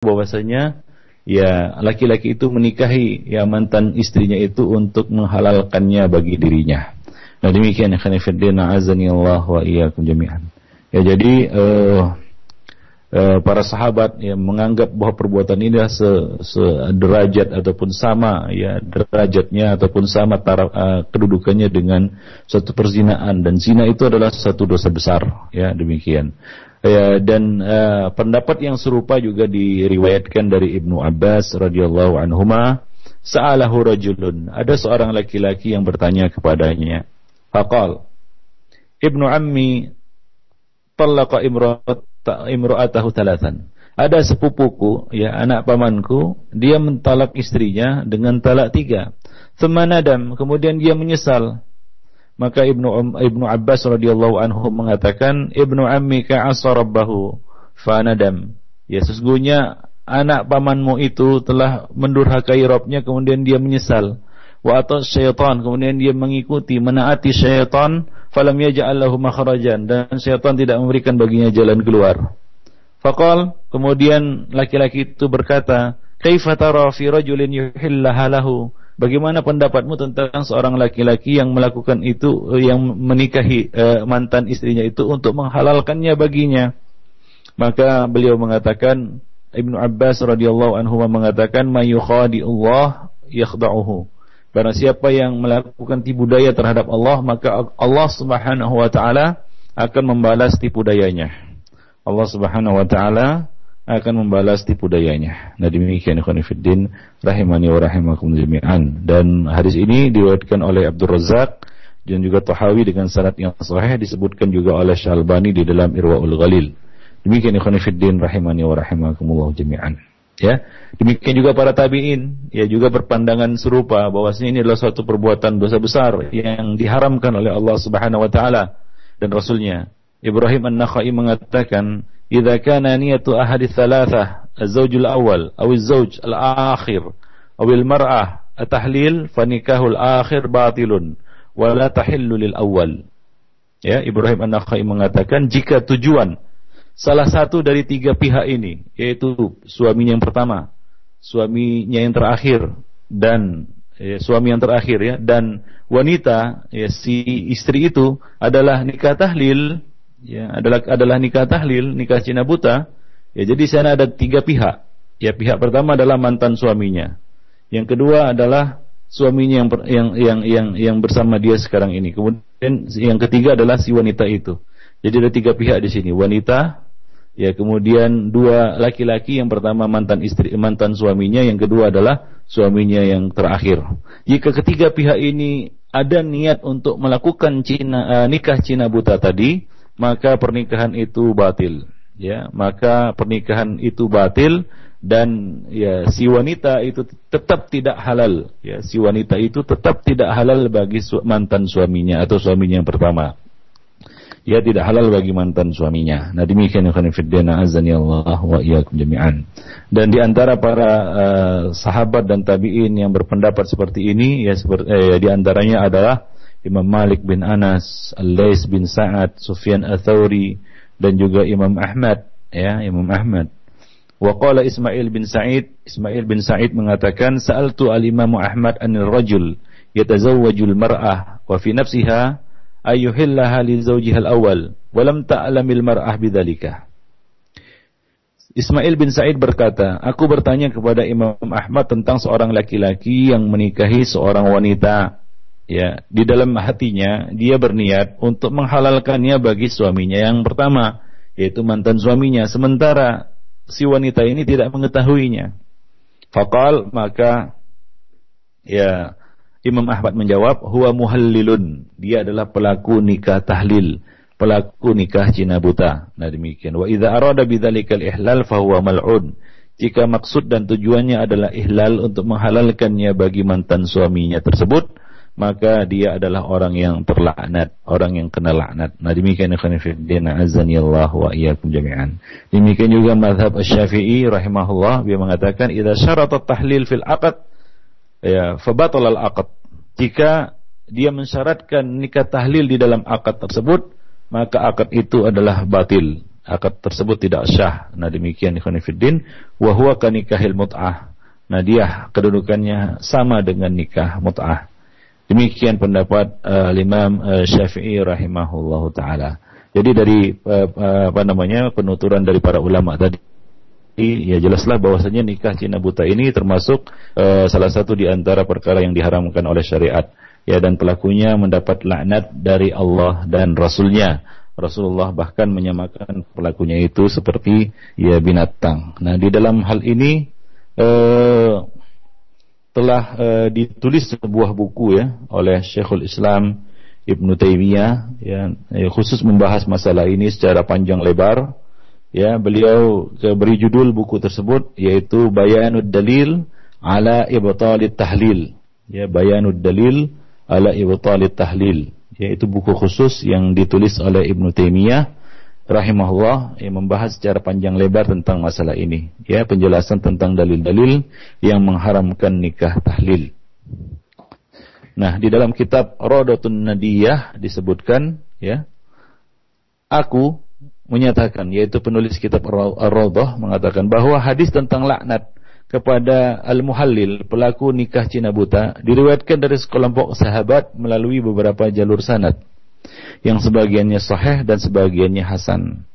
bahwasanya ya laki-laki itu menikahi ya mantan istrinya itu untuk menghalalkannya bagi dirinya. Nah demikian ya khanifuddin azani Allah wa iyyakum jami'an. Ya jadi para sahabat yang menganggap bahwa perbuatan ini adalah sederajat ataupun sama ya derajatnya ataupun sama kedudukannya dengan suatu perzinaan, dan zina itu adalah satu dosa besar ya demikian. Ya, dan pendapat yang serupa juga diriwayatkan dari Ibnu Abbas radhiyallahu anhuma, sa'alahu rajulun, ada seorang laki-laki yang bertanya kepadanya, faqal Ibnu ammi talaqa imra'atahu thalathan. Ada sepupuku, ya anak pamanku, dia mentalak istrinya dengan talak 3. Tsumma nadam, kemudian dia menyesal. Maka Ibnu Abbas radhiyallahu anhu mengatakan, Ibnu ammika asa rabbahu fa nadam. Ya sesungguhnya anak pamanmu itu telah mendurhakai Rabbnya, kemudian dia menyesal. Wa atas syaitan, kemudian dia mengikuti menaati syaitan, falam yaj'al lahu makhrajan, dan syaitan tidak memberikan baginya jalan keluar. Faqal, kemudian laki-laki itu berkata, kaifa tara fi rajulin yuhillaha lahu, bagaimana pendapatmu tentang seorang laki-laki yang melakukan itu, yang menikahi mantan istrinya itu untuk menghalalkannya baginya? Maka beliau mengatakan, Ibnu Abbas radhiyallahu anhu mengatakan, may yukhadi'ullah yakhda'uhu. Barang siapa yang melakukan tipu daya terhadap Allah, maka Allah Subhanahu wa taala akan membalas tipu dayanya. Allah Subhanahu wa taala akan membalas tipu dayanya. Nah demikian ikhwan fillah rahimani wa rahimakum jami'an. Dan hadis ini diriwayatkan oleh Abdul Razzaq dan juga Tahawi dengan sanad yang sahih, disebutkan juga oleh Syalbani di dalam Irwaul Ghalil. Demikian ikhwan fillah rahimani wa rahimakumullah jami'an. Ya, demikian juga para tabi'in ya juga berpandangan serupa bahwasanya ini adalah suatu perbuatan dosa besar yang diharamkan oleh Allah Subhanahu wa taala dan Rasulnya. Ibrahim An-Nakhai mengatakan, "Idza kana niyatu ahadi tsalatsah, az-zawjul awwal aw az-zawj al-akhir aw al-mar'ah at-tahlil fa nikahul akhir batilun wa la tahillu lil awwal." Ya, Ibrahim An-Nakhai mengatakan jika tujuan salah satu dari 3 pihak ini, yaitu suaminya yang pertama, suaminya yang terakhir, dan suami yang terakhir ya, dan wanita ya, si istri itu adalah nikah tahlil, ya adalah nikah tahlil, nikah cina buta. Ya jadi sana ada 3 pihak. Ya pihak pertama adalah mantan suaminya, yang kedua adalah suaminya yang bersama dia sekarang ini, kemudian yang ketiga adalah si wanita itu. Jadi ada 3 pihak di sini, wanita, ya kemudian 2 laki-laki, yang pertama mantan suaminya, yang kedua adalah suaminya yang terakhir. Jika ketiga pihak ini ada niat untuk melakukan nikah cina buta tadi, maka pernikahan itu batil. Ya, maka pernikahan itu batil, dan ya si wanita itu tetap tidak halal. Ya, si wanita itu tetap tidak halal bagi mantan suaminya atau suaminya yang pertama. Ya tidak halal bagi mantan suaminya. Nah demikian ikhwan fillah azani Allah wa iyyakum jami'an. Dan di antara para sahabat dan tabi'in yang berpendapat seperti ini ya di antaranya adalah Imam Malik bin Anas, Al-Lais bin Sa'ad, Sufyan Ats-Tsauri, dan juga Imam Ahmad, ya Imam Ahmad. Wa qala Ismail bin Sa'id mengatakan, sa'altu al-Imam Ahmad anil rajul yatazawwajul mar'ah wa fi nafsiha ayyuhillaha li zawjiha al-awwal wa lam ta'lamil mar'ah bidzalika. Ismail bin Sa'id berkata, aku bertanya kepada Imam Ahmad tentang seorang laki-laki yang menikahi seorang wanita. Ya, di dalam hatinya dia berniat untuk menghalalkannya bagi suaminya yang pertama, yaitu mantan suaminya, sementara si wanita ini tidak mengetahuinya. Faqal, maka ya Imam Ahmad menjawab, huwa muhallilun, dia adalah pelaku nikah tahlil, pelaku nikah cina buta. Nah demikian. Wa idza arada bidzalikal ihlal fa huwa mal'un. Jika maksud dan tujuannya adalah ihlal untuk menghalalkannya bagi mantan suaminya tersebut, maka dia adalah orang yang terlaknat, orang yang kena laknat. Nah demikian ikhwan fillah azani Allah wa iyyakum jami'an. Demikian juga mazhab Asy-Syafi'i rahimahullah, dia mengatakan idza syarata tahlil fil aqd ya fabatal al-aqd. Jika dia mensyaratkan nikah tahlil di dalam akad tersebut, maka akad itu adalah batil. akad tersebut tidak sah. Nah demikian ikhwan fillah, wa huwa kanikahil mut'ah. Nah dia kedudukannya sama dengan nikah mut'ah. Demikian pendapat Imam Syafi'i rahimahullahu taala. Jadi dari penuturan dari para ulama tadi, ya jelaslah bahwasanya nikah Cina buta ini termasuk salah satu di antara perkara yang diharamkan oleh syariat. Ya, dan pelakunya mendapat laknat dari Allah dan Rasulnya. Rasulullah bahkan menyamakan pelakunya itu seperti ya binatang. Nah di dalam hal ini telah ditulis sebuah buku ya oleh Syekhul Islam Ibnu Taimiyah ya, khusus membahas masalah ini secara panjang lebar. Ya, beliau beri judul buku tersebut yaitu Bayanud Dalil ala Ibtalit Tahlil. Ya, Bayanud Dalil ala Ibtalit Tahlil. Yaitu buku khusus yang ditulis oleh Ibnu Taimiyah rahimahullah yang membahas secara panjang lebar tentang masalah ini. Ya, penjelasan tentang dalil-dalil yang mengharamkan nikah tahlil. Nah, di dalam kitab Rawdatun Nadiyah disebutkan ya, aku menyatakan, yaitu penulis kitab Ar-Rawdah mengatakan bahwa hadis tentang laknat kepada al-muhallil, pelaku nikah Cina buta, diriwayatkan dari sekelompok sahabat melalui beberapa jalur sanad, yang sebagiannya sahih dan sebagiannya hasan.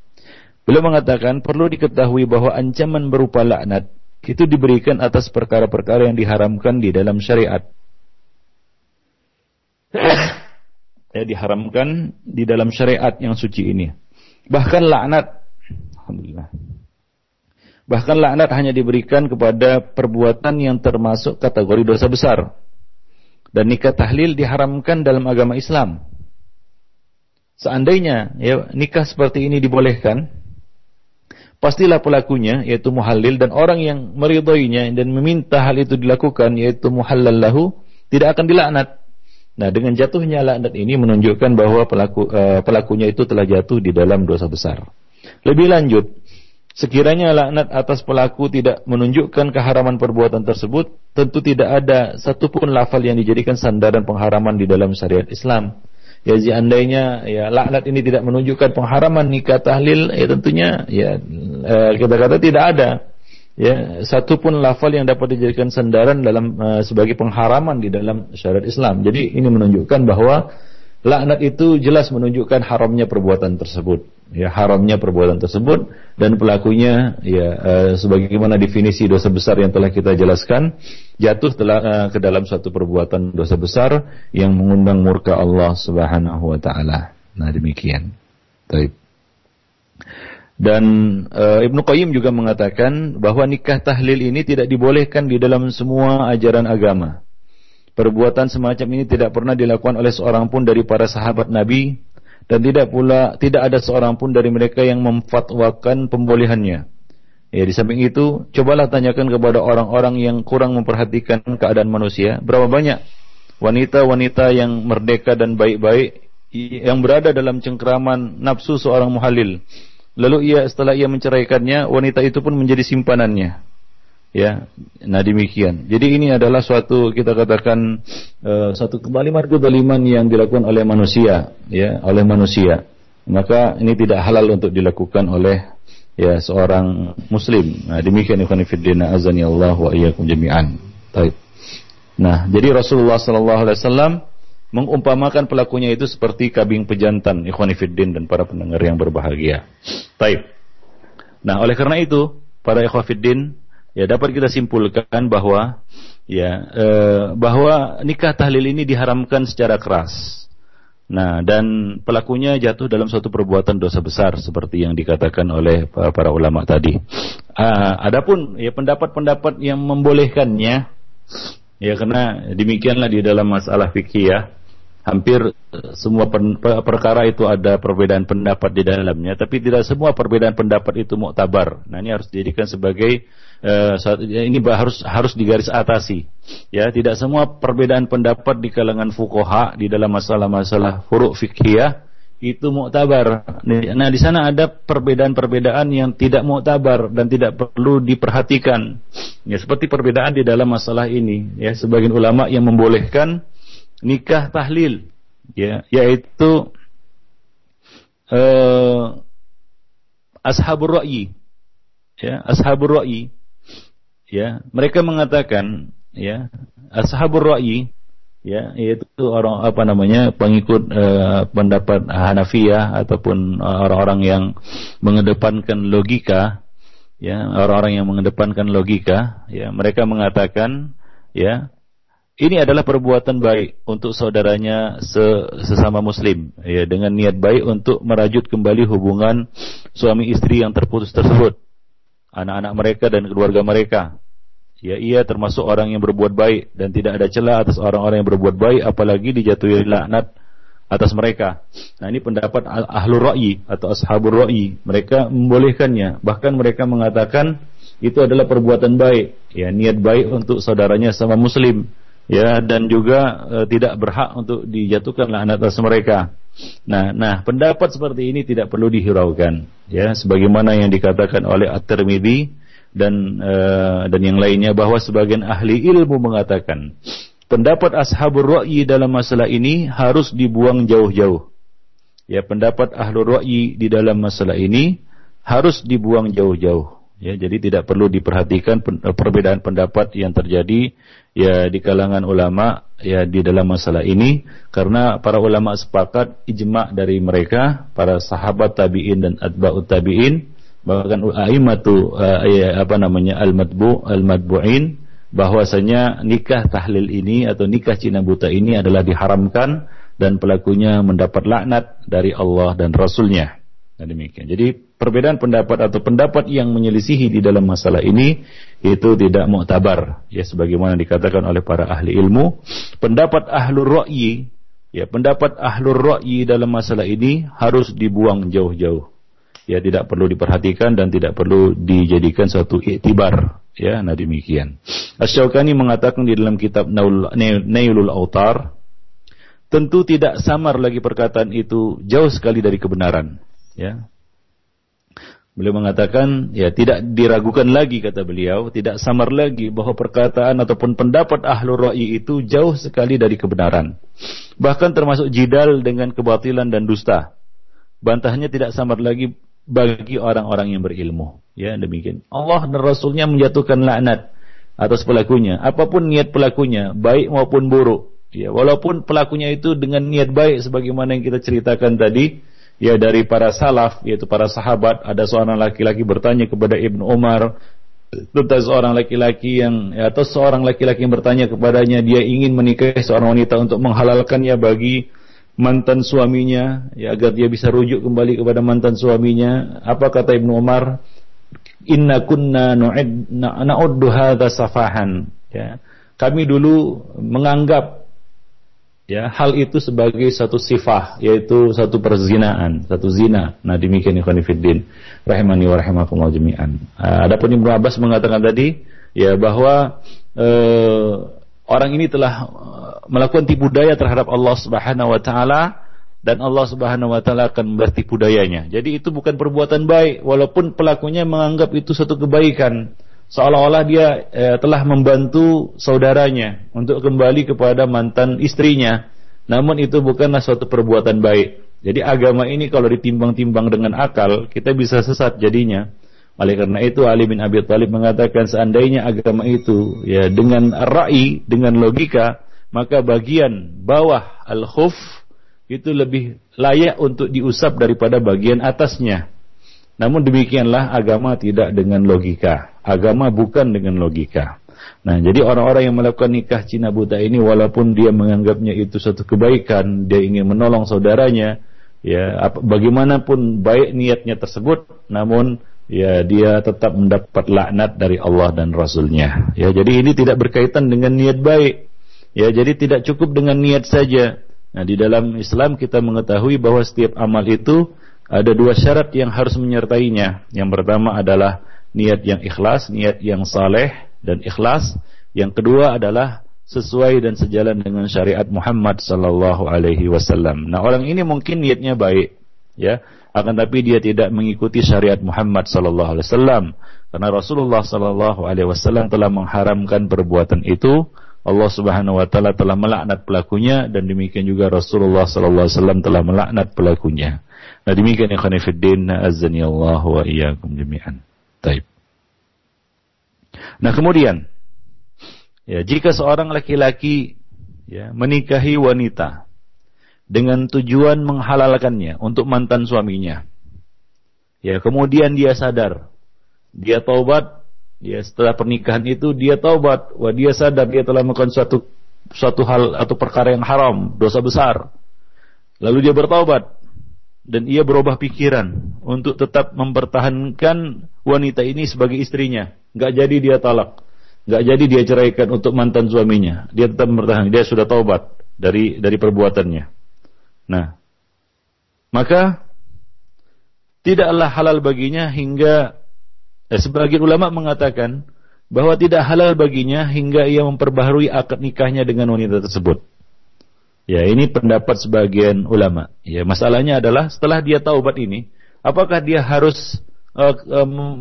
Beliau mengatakan perlu diketahui bahwa ancaman berupa laknat itu diberikan atas perkara-perkara yang diharamkan di dalam syariat. Ya, diharamkan di dalam syariat yang suci ini. Bahkan laknat, alhamdulillah. Bahkan laknat hanya diberikan kepada perbuatan yang termasuk kategori dosa besar. Dan nikah tahlil diharamkan dalam agama Islam. Seandainya ya, nikah seperti ini dibolehkan, pastilah pelakunya yaitu muhallil dan orang yang meridhoinya dan meminta hal itu dilakukan yaitu muhallal lahu tidak akan dilaknat. Nah, dengan jatuhnya laknat ini menunjukkan bahwa pelakunya itu telah jatuh di dalam dosa besar. Lebih lanjut, sekiranya laknat atas pelaku tidak menunjukkan keharaman perbuatan tersebut, tentu tidak ada satupun lafal yang dijadikan sandaran pengharaman di dalam syariat Islam. Ya, seandainya ya laknat ini tidak menunjukkan pengharaman nikah tahlil, ya tentunya ya kita kata tidak ada ya satupun lafal yang dapat dijadikan sandaran dalam sebagai pengharaman di dalam syariat Islam. Jadi ini menunjukkan bahwa laknat itu jelas menunjukkan haramnya perbuatan tersebut. Ya, haramnya perbuatan tersebut dan pelakunya ya sebagaimana definisi dosa besar yang telah kita jelaskan, jatuh ke dalam suatu perbuatan dosa besar yang mengundang murka Allah Subhanahu wa taala. Nah, demikian. Baik. Dan Ibnu Qayyim juga mengatakan bahwa nikah tahlil ini tidak dibolehkan di dalam semua ajaran agama. Perbuatan semacam ini tidak pernah dilakukan oleh seorang pun dari para sahabat Nabi, dan tidak ada seorang pun dari mereka yang memfatwakan pembolehannya. Ya, di samping itu, cobalah tanyakan kepada orang-orang yang kurang memperhatikan keadaan manusia, berapa banyak wanita-wanita yang merdeka dan baik-baik yang berada dalam cengkeraman nafsu seorang muhalil. Lalu setelah ia menceraikannya, wanita itu pun menjadi simpanannya. Ya, nah demikian. Jadi ini adalah suatu kita katakan suatu kezaliman yang dilakukan oleh manusia, ya, oleh manusia. Maka ini tidak halal untuk dilakukan oleh ya seorang muslim. Nah, demikian ikhwan fillah azani Allah wa iyyakum jami'an. Baik. Nah, jadi Rasulullah sallallahu alaihi wasallam mengumpamakan pelakunya itu seperti kambing pejantan, ikhwan fillah dan para pendengar yang berbahagia. Baik. Nah, oleh karena itu, para ikhwan fillah ya dapat kita simpulkan bahwa ya bahwa nikah tahlil ini diharamkan secara keras. Nah, dan pelakunya jatuh dalam suatu perbuatan dosa besar seperti yang dikatakan oleh para ulama tadi. Adapun ya pendapat-pendapat yang membolehkannya, ya karena demikianlah di dalam masalah fikih ya, hampir semua perkara itu ada perbedaan pendapat di dalamnya, tapi tidak semua perbedaan pendapat itu muktabar. Nah, ini harus dijadikan sebagai ini harus digaris atasi. Ya, tidak semua perbedaan pendapat di kalangan fuqaha di dalam masalah-masalah furu' fiqhiyah itu muktabar. Nah, di sana ada perbedaan-perbedaan yang tidak muktabar dan tidak perlu diperhatikan. Ya, seperti perbedaan di dalam masalah ini. Ya, sebagian ulama yang membolehkan nikah tahlil, ya, yaitu ashabur ra'yi. Ya, ashabur ra'yi. Ya, mereka mengatakan, ya, ashabur ra'yi, ya, yaitu orang pengikut pendapat Hanafiyah ataupun orang-orang yang mengedepankan logika, ya, orang-orang yang mengedepankan logika, ya, mereka mengatakan, ya, ini adalah perbuatan baik untuk saudaranya sesama muslim, ya, dengan niat baik untuk merajut kembali hubungan suami istri yang terputus tersebut, anak-anak mereka dan keluarga mereka. Ya, ia termasuk orang yang berbuat baik dan tidak ada celah atas orang-orang yang berbuat baik, apalagi dijatuhi laknat atas mereka. Nah, ini pendapat ahlur ra'yi atau ashabur ra'yi. Mereka membolehkannya, bahkan mereka mengatakan itu adalah perbuatan baik, ya, niat baik untuk saudaranya sama muslim, ya, dan juga tidak berhak untuk dijatuhkan laknat atas mereka. Nah, pendapat seperti ini tidak perlu dihiraukan, ya, sebagaimana yang dikatakan oleh At-Tirmidzi dan yang lainnya, bahwa sebagian ahli ilmu mengatakan pendapat ashabur ra'yi dalam masalah ini harus dibuang jauh-jauh. Ya, pendapat ahlur ra'yi di dalam masalah ini harus dibuang jauh-jauh. Ya, jadi tidak perlu diperhatikan perbedaan pendapat yang terjadi, ya, di kalangan ulama, ya, di dalam masalah ini, karena para ulama sepakat, ijma' dari mereka, para sahabat tabi'in dan atba'ut tabi'in, bahkan a'immatu al-madbu'in, bahwasanya nikah tahlil ini atau nikah Cina buta ini adalah diharamkan dan pelakunya mendapat laknat dari Allah dan Rasulnya. Nah, demikian. Jadi perbedaan pendapat atau pendapat yang menyelisihi di dalam masalah ini itu tidak mu'tabar, ya, sebagaimana dikatakan oleh para ahli ilmu. Pendapat ahlur ra'yi, ya, pendapat ahlur ra'yi dalam masalah ini harus dibuang jauh-jauh. Ya, tidak perlu diperhatikan dan tidak perlu dijadikan suatu iktibar, ya. Nah, demikian. Asy-Syaukani mengatakan di dalam kitab Nailul Autar, tentu tidak samar lagi perkataan itu, jauh sekali dari kebenaran, ya. Beliau mengatakan, ya, tidak diragukan lagi, kata beliau, tidak samar lagi bahwa perkataan ataupun pendapat ahlur ra'yi itu jauh sekali dari kebenaran, bahkan termasuk jidal dengan kebatilan dan dusta. Bantahnya tidak samar lagi bagi orang-orang yang berilmu, ya, demikian. Allah dan Rasulnya menjatuhkan laknat atas pelakunya, apapun niat pelakunya, baik maupun buruk, ya, walaupun pelakunya itu dengan niat baik, sebagaimana yang kita ceritakan tadi, ya, dari para salaf, yaitu para sahabat. Ada seorang laki-laki bertanya kepada Ibnu Umar tentang seorang laki-laki yang, atau seorang laki-laki yang bertanya kepadanya, dia ingin menikahi seorang wanita untuk menghalalkannya bagi mantan suaminya, ya, agar dia bisa rujuk kembali kepada mantan suaminya. Apa kata Ibnu Umar? Inna kunna na'uddu hadza safahan, ya. Kami dulu menganggap, ya, hal itu sebagai satu sifah, yaitu satu perzinaan, satu zina. Nah, demikian ikhwan fillah rahimani wa rahimakumullah jami'an. Adapun Ibnu Abbas mengatakan tadi, ya, bahwa orang ini telah melakukan tipu daya terhadap Allah Subhanahu wa taala, dan Allah Subhanahu wa taala akan membalas tipu dayanya. Jadi itu bukan perbuatan baik, walaupun pelakunya menganggap itu satu kebaikan, seolah-olah dia telah membantu saudaranya untuk kembali kepada mantan istrinya. Namun itu bukanlah suatu perbuatan baik. Jadi agama ini kalau ditimbang-timbang dengan akal, kita bisa sesat jadinya. Oleh karena itu Ali bin Abi Thalib mengatakan, seandainya agama itu, ya, dengan ra'yi, dengan logika, maka bagian bawah al-khuf itu lebih layak untuk diusap daripada bagian atasnya. Namun demikianlah agama tidak dengan logika. Agama bukan dengan logika. Nah, jadi orang-orang yang melakukan nikah Cina buta ini, walaupun dia menganggapnya itu suatu kebaikan, dia ingin menolong saudaranya, ya, bagaimanapun baik niatnya tersebut, namun, ya, dia tetap mendapat laknat dari Allah dan Rasulnya. Ya, jadi ini tidak berkaitan dengan niat baik. Ya, jadi tidak cukup dengan niat saja. Nah, di dalam Islam kita mengetahui bahwa setiap amal itu ada dua syarat yang harus menyertainya. Yang pertama adalah niat yang ikhlas, niat yang saleh dan ikhlas. Yang kedua adalah sesuai dan sejalan dengan syariat Muhammad sallallahu alaihi wasallam. Nah, orang ini mungkin niatnya baik, ya, akan tapi dia tidak mengikuti syariat Muhammad sallallahu alaihi wasallam, karena Rasulullah sallallahu alaihi wasallam telah mengharamkan perbuatan itu. Allah Subhanahu wa taala telah melaknat pelakunya, dan demikian juga Rasulullah sallallahu alaihi wasallam telah melaknat pelakunya. Nah demikian ya ikhwani fiddin, azani Allah wa iyyakum jami'an. Taib. Nah kemudian, ya jika seorang laki-laki ya menikahi wanita dengan tujuan menghalalkannya untuk mantan suaminya, ya kemudian dia sadar, dia taubat, ya setelah pernikahan itu dia taubat, wah dia sadar dia telah melakukan suatu hal atau perkara yang haram, dosa besar. Lalu dia bertaubat dan ia berubah pikiran untuk tetap mempertahankan wanita ini sebagai istrinya. Nggak jadi dia talak, nggak jadi dia ceraikan untuk mantan suaminya. Dia tetap mempertahankan, dia sudah taubat dari perbuatannya. Nah, maka tidaklah halal baginya hingga sebagian ulama mengatakan bahwa tidak halal baginya hingga ia memperbaharui akad nikahnya dengan wanita tersebut. Ya, ini pendapat sebagian ulama. Ya, masalahnya adalah setelah dia taubat ini, apakah dia harus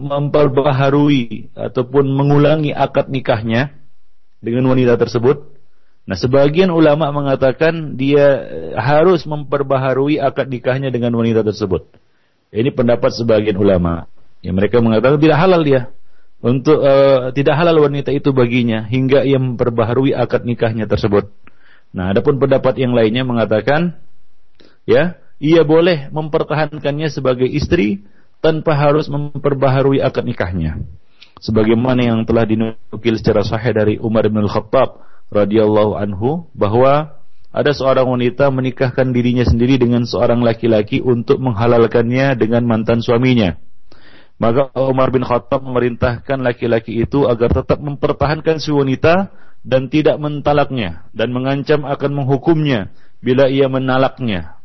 memperbaharui ataupun mengulangi akad nikahnya dengan wanita tersebut? Nah, sebagian ulama mengatakan dia harus memperbaharui akad nikahnya dengan wanita tersebut. Ini pendapat sebagian ulama. Ya, mereka mengatakan tidak halal dia untuk tidak halal wanita itu baginya hingga ia memperbaharui akad nikahnya tersebut. Nah, adapun pendapat yang lainnya mengatakan, ya, ia boleh mempertahankannya sebagai istri tanpa harus memperbaharui akad nikahnya. Sebagaimana yang telah dinukil secara sahih dari Umar bin Al-Khattab radhiyallahu anhu bahwa ada seorang wanita menikahkan dirinya sendiri dengan seorang laki-laki untuk menghalalkannya dengan mantan suaminya. Maka Umar bin Khattab memerintahkan laki-laki itu agar tetap mempertahankan si wanita dan tidak mentalaknya, dan mengancam akan menghukumnya bila ia menalaknya.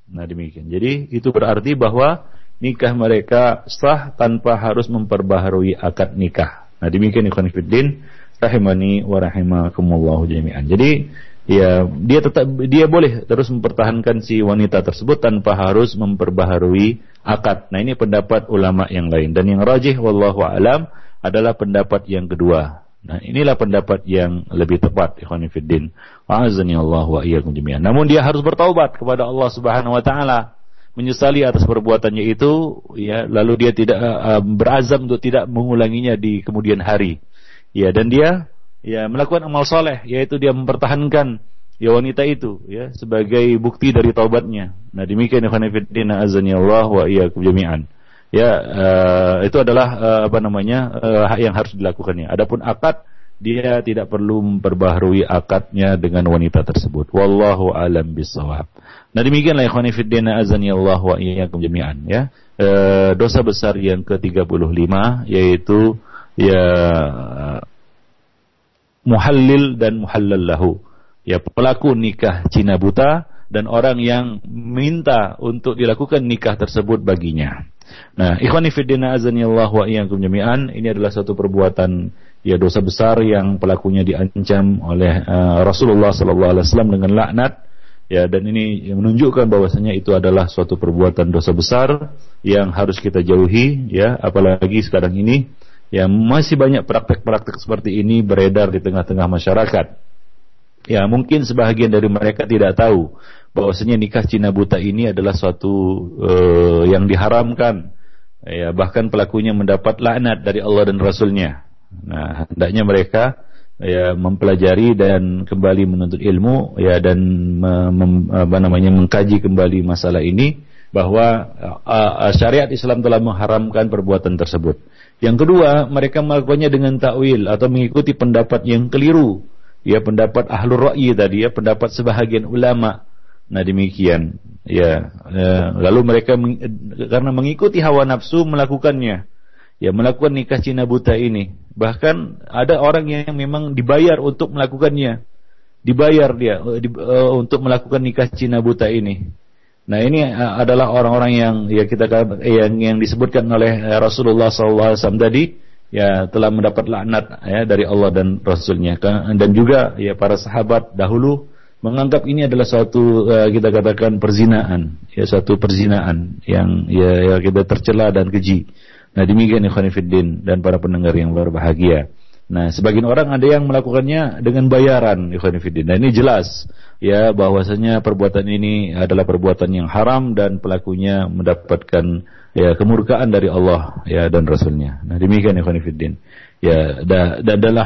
Nah demikian. Jadi itu berarti bahwa nikah mereka sah tanpa harus memperbaharui akad nikah. Nah demikian ikhwan fillah rahimani wa rahimakumullah jami'an. Jadi ya dia boleh terus mempertahankan si wanita tersebut tanpa harus memperbaharui akad. Nah ini pendapat ulama yang lain, dan yang rajih wallahu alam adalah pendapat yang kedua. Nah inilah pendapat yang lebih tepat ikhwan fillah. Wa'azani Allah wa iyyakum jami'an. Namun dia harus bertaubat kepada Allah Subhanahu wa taala, menyesali atas perbuatannya itu, ya, lalu dia tidak berazam untuk tidak mengulanginya di kemudian hari. Ya, dan dia ya melakukan amal soleh, yaitu dia mempertahankan ya wanita itu ya sebagai bukti dari taubatnya. Nah demikian ikhwan fillah, azani Allah wa iyyakum jami'an. Ya, itu adalah hak yang harus dilakukannya. Adapun akad, dia tidak perlu memperbaharui akadnya dengan wanita tersebut. Wallahu alam bissawab. Nah demikianlah ikhwan fillah, azani Allah wa iyyakum jami'an, ya. Dosa besar yang ke-35 yaitu ya muhallil dan muhallal lahu. Ya, pelaku nikah Cina buta dan orang yang minta untuk dilakukan nikah tersebut baginya. Nah, ikhwani fiddina azani Allah wa iyyakum jami'an, ini adalah suatu perbuatan ya dosa besar yang pelakunya diancam oleh Rasulullah sallallahu alaihi wasallam dengan laknat. Ya, dan ini menunjukkan bahwasanya itu adalah suatu perbuatan dosa besar yang harus kita jauhi, ya, apalagi sekarang ini ya masih banyak praktek-praktek seperti ini beredar di tengah-tengah masyarakat. Ya, mungkin sebahagian dari mereka tidak tahu bahwasanya nikah Cina buta ini adalah suatu yang diharamkan. Ya, bahkan pelakunya mendapat laknat dari Allah dan Rasulnya. Nah, hendaknya mereka ya mempelajari dan kembali menuntut ilmu, ya, dan mengkaji kembali masalah ini, bahwa syariat Islam telah mengharamkan perbuatan tersebut. Yang kedua, mereka melakukannya dengan takwil atau mengikuti pendapat yang keliru. Ya, pendapat ahlur ra'yi tadi, ya, pendapat sebahagian ulama. Nah demikian, ya, lalu mereka karena mengikuti hawa nafsu melakukannya, ya, melakukan nikah Cina buta ini. Bahkan ada orang yang memang dibayar untuk melakukannya, dibayar dia untuk melakukan nikah Cina buta ini. Nah ini adalah orang-orang yang ya yang disebutkan oleh Rasulullah SAW tadi, ya, telah mendapat laknat ya dari Allah dan Rasulnya. Dan juga ya para sahabat dahulu menganggap ini adalah suatu kita katakan perzinaan, ya, suatu perzinaan yang ya kita tercela dan keji. Nah demikian ikhwan fillah dan para pendengar yang berbahagia. Nah, sebagian orang ada yang melakukannya dengan bayaran, ikhwan fillah. Nah, ini jelas ya bahwasanya perbuatan ini adalah perbuatan yang haram dan pelakunya mendapatkan ya kemurkaan dari Allah ya dan Rasulnya. Nah, demikian ikhwan fillah. Ya, adalah